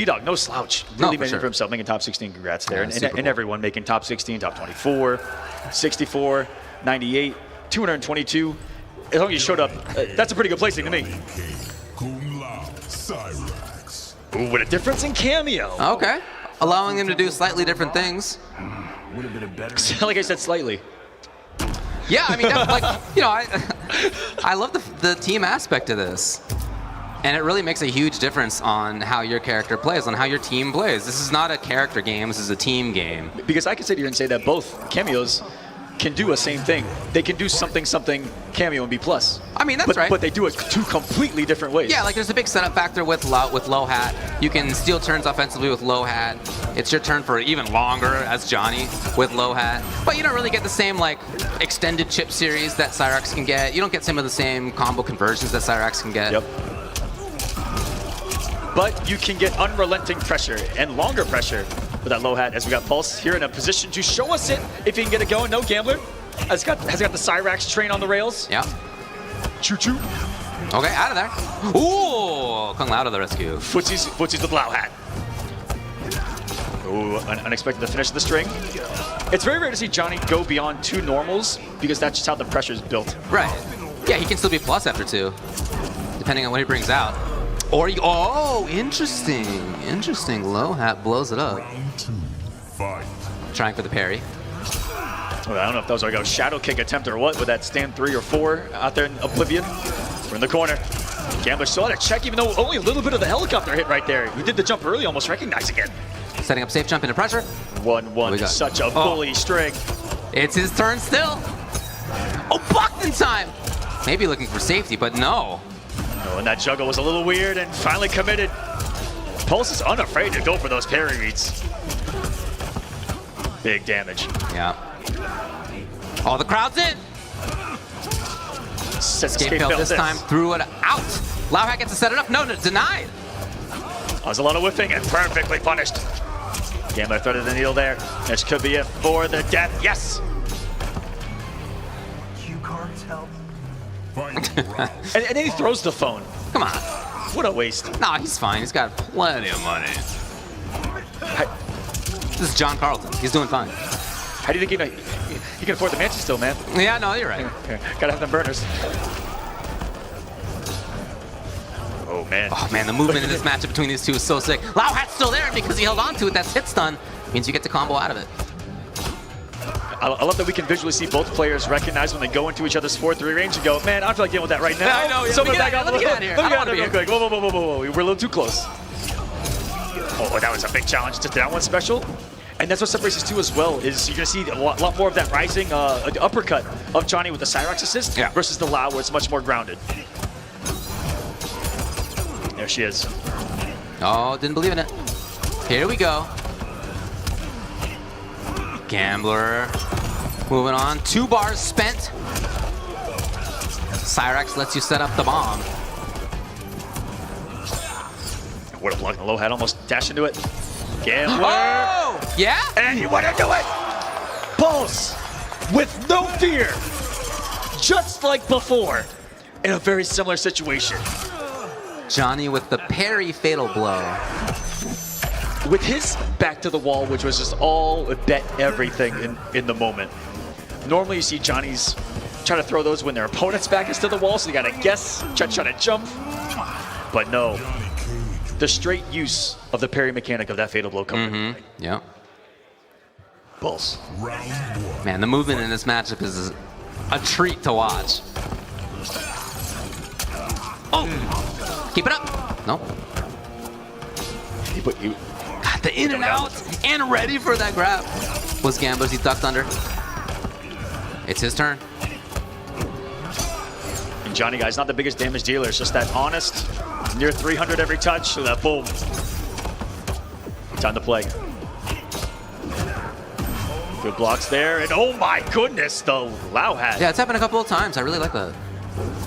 B-Dog, no slouch. Really made it for himself, making top 16. Congrats there. Yeah, and everyone making top 16, top 24, 64, 98, 222. As long as you showed up, that's a pretty good placing to me. Ooh, with a difference in cameo. Okay. Allowing him to do slightly different things. Like I said, slightly. Yeah, I mean, like, you know, I love the team aspect of this. And it really makes a huge difference on how your character plays, on how your team plays. This is not a character game, this is a team game. Because I can sit here and say that both cameos can do a same thing. They can do something cameo and B+. I mean, that's right. But they do it two completely different ways. Yeah, like there's a big setup factor with low hat. You can steal turns offensively with low hat. It's your turn for even longer as Johnny with low hat. But you don't really get the same like extended chip series that SURAJ can get. You don't get some of the same combo conversions that SURAJ can get. Yep. But you can get unrelenting pressure and longer pressure with that low hat, as we got Pulse here in a position to show us it if he can get it going. No Gambler has got the SURAJ train on the rails. Yeah. Choo-choo. Okay, out of there. Ooh, Kung Lao to the rescue. Footsies with Lao hat. Ooh, unexpected to finish the string. It's very rare to see Johnny go beyond 2 normals because that's just how the pressure is built. Right. Yeah, he can still be plus after 2, depending on what he brings out. Or you, oh, interesting. Interesting. Low hat blows it up. Trying for the parry. Well, I don't know if that was like a shadow kick attempt or what with that stand 3 or 4 out there in Oblivion. We're in the corner. Gambler still had a check, even though only a little bit of the helicopter hit right there. He did the jump early, almost recognizing it. Setting up safe jump into pressure. 1-1, such a bully string. It's his turn still. Oh, blocked in time. Maybe looking for safety, but no. Oh, and that juggle was a little weird and finally committed. Pulse is unafraid to go for those parry reads. Big damage. Yeah. Oh, the crowd's in. Escape failed this time, threw it out. Lao hat gets to set it up. No, denied. That was a lot of whiffing and perfectly punished. Gambler threaded the needle there. This could be it for the death. Yes. Cue cards help. and then he throws the phone. Come on. What a waste. Nah, he's fine. He's got plenty of money. This is John Carlton. He's doing fine. How do you think he can afford the mansion still, man? Yeah, no, you're right. Gotta have them burners. Oh, man. Oh, man, the movement in this matchup between these two is so sick. Lao hat's still there because he held on to it. That's hit stun. Means you get the combo out of it. I love that we can visually see both players recognize when they go into each other's 4-3 range and go, man, I feel like dealing with that right now. Yeah, I know. Yeah. Someone Let back me get out of here. Let me get out of here real quick. Whoa. We're a little too close. Oh, that was a big challenge. Just that one special. And that's what separates these two as well, is you're going to see a lot more of that rising uppercut of Johnny with the SURAJ assist versus the Lao, where it's much more grounded. There she is. Oh, didn't believe in it. Here we go. Gambler. Moving on. 2 bars spent. SURAJ lets you set up the bomb. What a block. The low hat almost dashed into it. Gambler. Oh! Yeah? And you want to do it! Pulse with no fear. Just like before. In a very similar situation. Johnny with the parry fatal blow. With his back to the wall, which was just all bet everything in the moment. Normally you see Johnny's try to throw those when their opponent's back is to the wall, so you gotta guess, try to jump. But no, the straight use of the parry mechanic of that fatal blow coming. Yep. Pulse. Man, the movement in this matchup is a treat to watch. Oh! Keep it up! No. Got the in and out and ready for that grab. Was Gambler's, he ducked under. It's his turn. And Johnny, guys, not the biggest damage dealer. It's just that honest, near 300 every touch, so that boom. Time to play. Good blocks there, and oh my goodness, the Lao hat. Yeah, it's happened a couple of times. I really like that.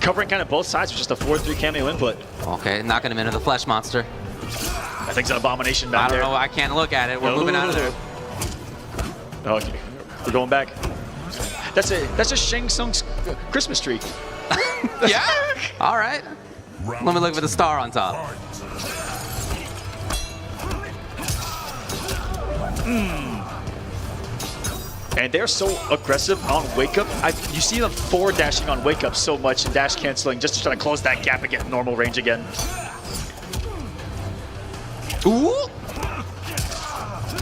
Covering kind of both sides with just a 4-3 cameo input. Okay, knocking him into the flesh monster. I think it's an abomination back there. I don't know, I can't look at it. We're moving out of there. Oh, okay. We're going back. That's a Shang Tsung's Christmas tree. Yeah? All right. Let me look for the star on top. And they're so aggressive on wake up. You see them forward dashing on wake up so much and dash canceling just to try to close that gap and get normal range again. Ooh!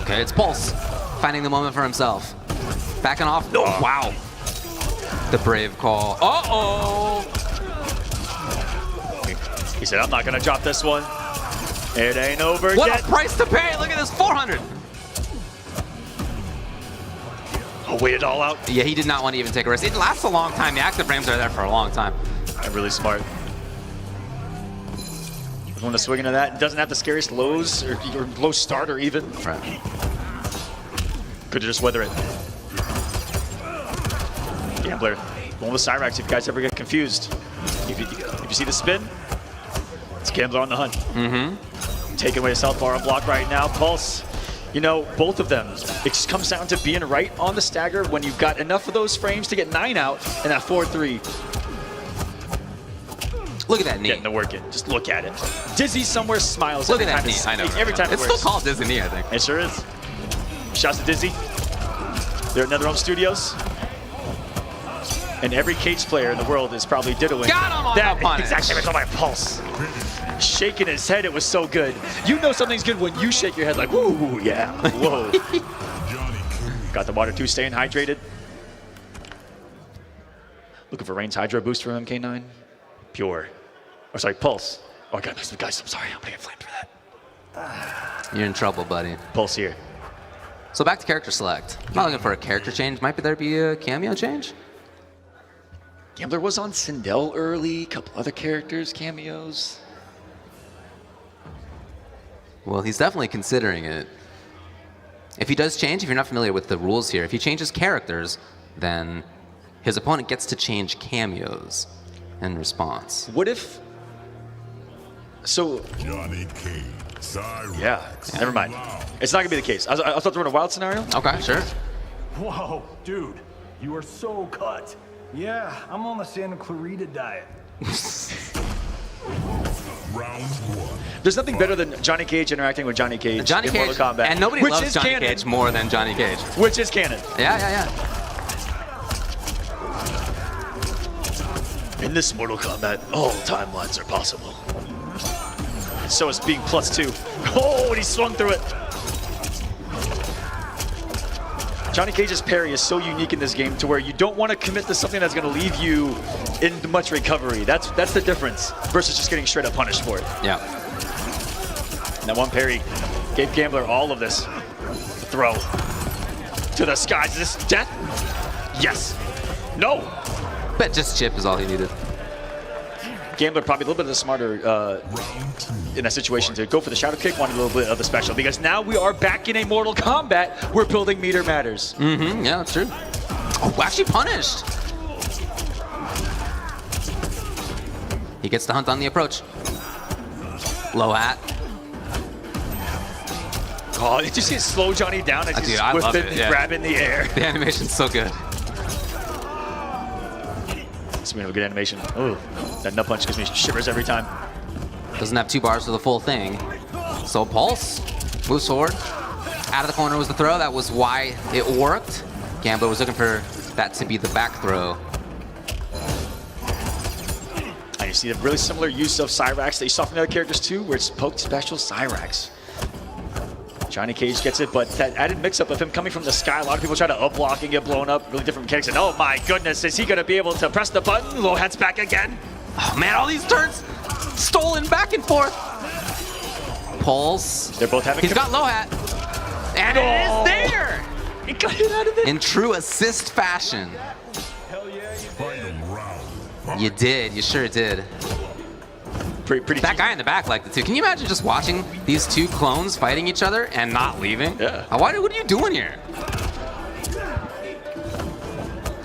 Okay, it's Pulse finding the moment for himself. Backing off. No, wow. The brave call. Uh-oh! He said, I'm not going to drop this one. It ain't over What yet. a price to pay! Look at this, 400! I'll wait it all out. Yeah, he did not want to even take a risk. It lasts a long time. The active frames are there for a long time. Really smart. Want to swing into that. Doesn't have the scariest lows or low starter even. Right. Could just weather it. Gambler, going with Cyrax if you guys ever get confused. If you see the spin, it's Gambler on the hunt. Taking away a southpaw on block right now. Pulse, you know, both of them, it just comes down to being right on the stagger when you've got enough of those frames to get 9 out and that 4-3. Look at that knee. Getting the work in. Just look at it. Dizzy somewhere smiles. Look at that knee. I know. Every time it's still called Dizzy knee, I think. It sure is. Shouts to Dizzy. They're at NetherRealm Studios. And every Cage player in the world is probably diddling Got him on that the punish. exact same by Pulse. Shaking his head, it was so good. You know something's good when you shake your head like, woo, yeah, whoa. Got the water too, staying hydrated. Looking for Rain's Hydro boost from MK9. Pure. Or sorry, Pulse. Oh, I got this. Guys, I'm sorry. I'm going to get flamed for that. You're in trouble, buddy. Pulse here. So back to character select. I'm not looking for a character change. Might there be a cameo change? Gambler was on Sindel early. A couple other characters, cameos. Well, he's definitely considering it. If he does change, if you're not familiar with the rules here, if he changes characters, then his opponent gets to change cameos in response. What if... So... Johnny Cage. Yeah, never mind. It's not going to be the case. I thought they were in a wild scenario. Okay, sure. Whoa, dude, you are so cut. Yeah, I'm on the Santa Clarita diet. Round 1. There's nothing better than Johnny Cage interacting with Johnny Cage Johnny in Cage, Mortal Kombat. and nobody which loves is Johnny canon, Cage more than Johnny Cage. Which is canon. Yeah. In this Mortal Kombat, all timelines are possible. So is being +2. Oh, and he swung through it. Johnny Cage's parry is so unique in this game to where you don't want to commit to something that's going to leave you in much recovery. That's the difference versus just getting straight up punished for it. Yeah. And that one parry gave Gambler all of this. Throw to the skies. Is this death? Yes. No. Bet just chip is all he needed. Gambler probably a little bit of the smarter in that situation to go for the shadow kick, wanted a little bit of the special, because now we are back in a Mortal Kombat. We're building meter matters. Yeah, that's true. Oh, actually punished. He gets the hunt on the approach. Low hat. Oh, did you see it slow Johnny down as he's I love whipping it, and yeah. grabbing the air? The animation's so good. It's been a good animation. Oh, that nut punch gives me shivers every time. Doesn't have 2 bars for the full thing. So Pulse moves forward. Out of the corner was the throw. That was why it worked. Gambler was looking for that to be the back throw. And you see the really similar use of Cyrax that you saw from the other characters too, where it's poked special Cyrax. Johnny Cage gets it, but that added mix-up of him coming from the sky, a lot of people try to up-block and get blown up. Really different mechanics. And oh my goodness, is he going to be able to press the button? Low hat's back again. Oh man, all these turns stolen back and forth. Pulse. They're both having... He's got low hat. And it is there! He got it out of it. In true assist fashion. Final round. You did, you sure did. Pretty That guy in the back liked it too. Can you imagine just watching these 2 clones fighting each other and not leaving? Yeah. What are you doing here?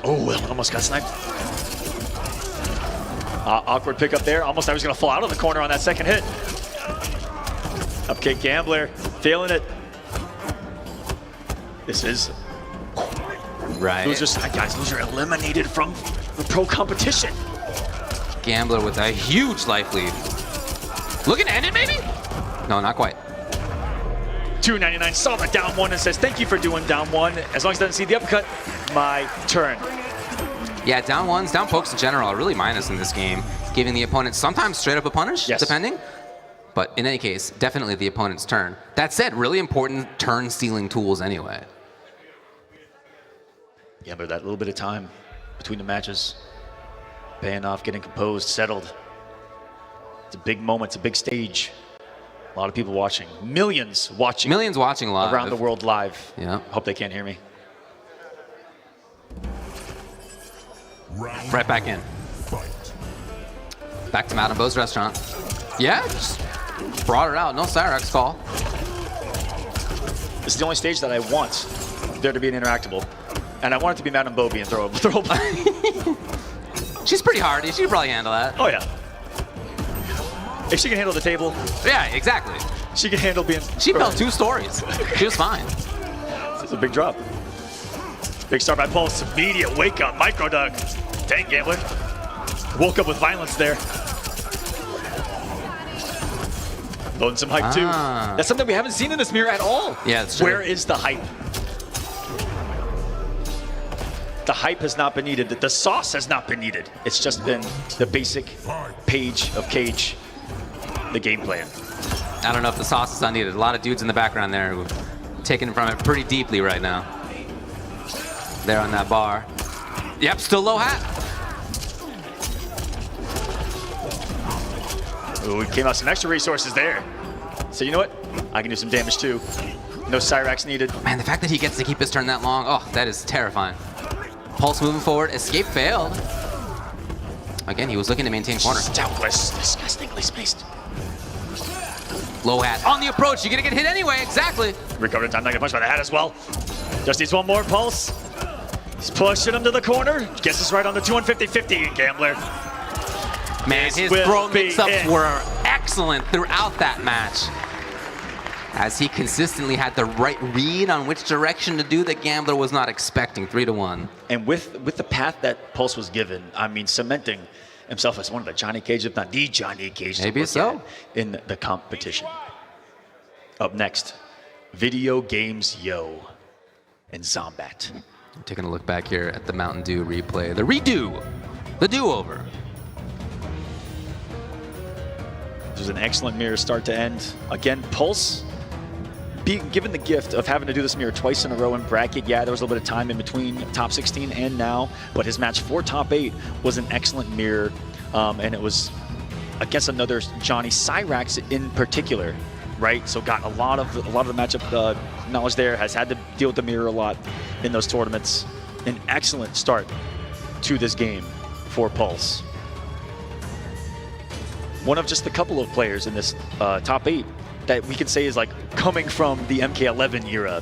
Oh, almost got sniped. Awkward pickup there. Almost I was going to fall out of the corner on that second hit. Up kick Gambler, feeling it. This is... Right. Guys, loser eliminated from the pro competition. Gambler with a huge life lead. Looking to end it, maybe? No, not quite. $2.99 saw the down one and says, thank you for doing down one. As long as it doesn't see the uppercut, my turn. Yeah, down ones, down pokes in general are really minus in this game, giving the opponent sometimes straight up a punish, Yes. depending. But in any case, definitely the opponent's turn. That said, really important turn stealing tools anyway. Yeah, but that little bit of time between the matches, paying off, getting composed, settled. It's a big moment, it's a big stage. A lot of people watching, millions watching. Millions watching live. Around the world live. Yeah. Hope they can't hear me. Round Right back in. fight. Back to Madame Beau's restaurant. Yeah, just brought it out. No SURAJ call. This is the only stage that I want there to be an interactable. And I want it to be Madame Beau being throwable. She's pretty hardy. She could probably handle that. Oh, yeah. If she can handle the table, Yeah, exactly. she can handle being... She fell 2 stories. She was fine. It's a big drop. Big start by Pulse. Immediate wake up. Micro dunk. Dang, Gambler. Woke up with violence there. Loading some hype, too. That's something we haven't seen in this mirror at all. Yeah, it's true. Where is the hype? The hype has not been needed. The sauce has not been needed. It's just been the basic page of Cage, the game plan. I don't know if the sauce is unneeded. A lot of dudes in the background there who are taking from it pretty deeply right now. There on that bar. Yep, still low hat. Ooh, we came out some extra resources there. So you know what? I can do some damage too. No SURAJ needed. Man, the fact that he gets to keep his turn that long, oh, that is terrifying. Pulse moving forward. Escape failed. Again, he was looking to maintain corner. Doubtless, disgustingly spaced. Low hat on the approach. You're gonna get hit anyway. Exactly. Recovered in time, not get punched by the hat as well. Just needs one more Pulse. He's pushing him to the corner. Gets us right on the 250-50, Gambler. Man, his will throw be mix-ups it. were excellent throughout that match, as he consistently had the right read on which direction to do that Gambler was not expecting. 3-1. And with the path that Pulse was given, I mean, cementing himself as one of the Johnny Cage, if not the Johnny Cage, Maybe to look so. at in the competition. Up next, Video Games Yo and Zombat. Taking a look back here at the Mountain Dew replay. The redo. The do-over. This was an excellent mirror start to end. Again, Pulse being given the gift of having to do this mirror twice in a row in bracket. Yeah, there was a little bit of time in between top 16 and now, but his match for top 8 was an excellent mirror, and it was against another Johnny, SURAJ in particular, right? So got a lot of the matchup knowledge there. Has had to deal with the mirror a lot in those tournaments. An excellent start to this game for Pulse. One of just a couple of players in this top 8 that we could say is like coming from the MK11 era.